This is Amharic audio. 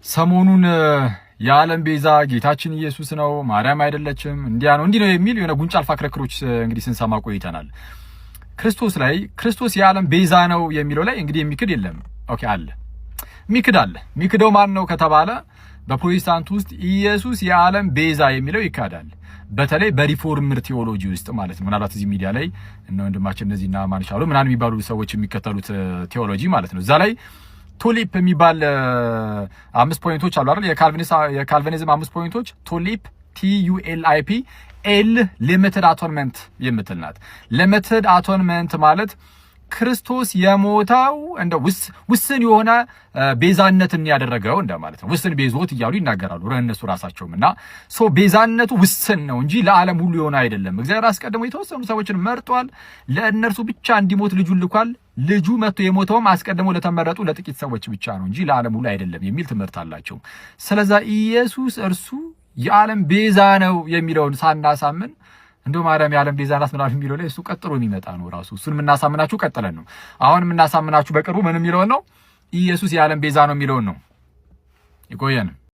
ሰሞኑን የዓለም ቤዛ ጌታችን ኢየሱስ ነው፣ ማርያም አይደለችም፣ እንዲያ ነው እንዲህ ነው የሚል የሆነ ጉንጫ አልፋ ክርክሮች እንግዲህ ስንሰማ ቆይተናል። ክርስቶስ የዓለም ቤዛ ነው የሚለው ላይ እንግዲህ የሚክድ የለም። ኦኬ አለ፣ የሚክድ አለ። የሚክደው ማን ነው ከተባለ በፕሮቴስታንት ውስጥ ኢየሱስ የዓለም ቤዛ የሚለው ይካዳል። በተለይ በሪፎርምር ቴዎሎጂ ውስጥ ማለት ነው። ምናልባት እዚህ ሚዲያ ላይ እነ ወንድማችን እነዚህና ማንሻሉ ምናምን የሚባሉ ሰዎች የሚከተሉት ቴዎሎጂ ማለት ነው። እዛ ላይ ቱሊፕ የሚባል 5 ፖይንቶች አሉ አይደል? የካልቪኒዝም 5 ፖይንቶች ቱሊፕ TULIP ኤል ሊሚትድ አቶንመንት የምትል ናት። ሊሚትድ አቶንመንት ማለት ክርስቶስ የሞተው እንደ ውስን የሆነ ቤዛነትን ያደረገው እንደማለት ነው። ውስን ቤዞት እያሉ ይናገራሉ እነሱ ራሳቸውም እና ቤዛነቱ ውስን ነው እንጂ ለዓለም ሁሉ የሆነ አይደለም። እግዚአብሔር አስቀድሞ የተወሰኑ ሰዎችን መርጧል። ለእነርሱ ብቻ እንዲሞት ልጁን ልኳል። ልጁ መጥቶ የሞተውም አስቀድሞ ለተመረጡ ለጥቂት ሰዎች ብቻ ነው እንጂ ለዓለም ሁሉ አይደለም የሚል ትምህርት አላቸው። ስለዛ ኢየሱስ እርሱ የዓለም ቤዛ ነው የሚለውን ሳናሳምን እንደው ማርያም የዓለም ቤዛ ናት ምናምን የሚለው ላይ እሱ ቀጥሎ የሚመጣ ነው። ራሱ እሱን የምናሳምናችሁ ቀጥለን ነው። አሁን የምናሳምናችሁ በቅርቡ ምን የሚለውን ነው? ኢየሱስ የዓለም ቤዛ ነው የሚለውን ነው። ይቆየን።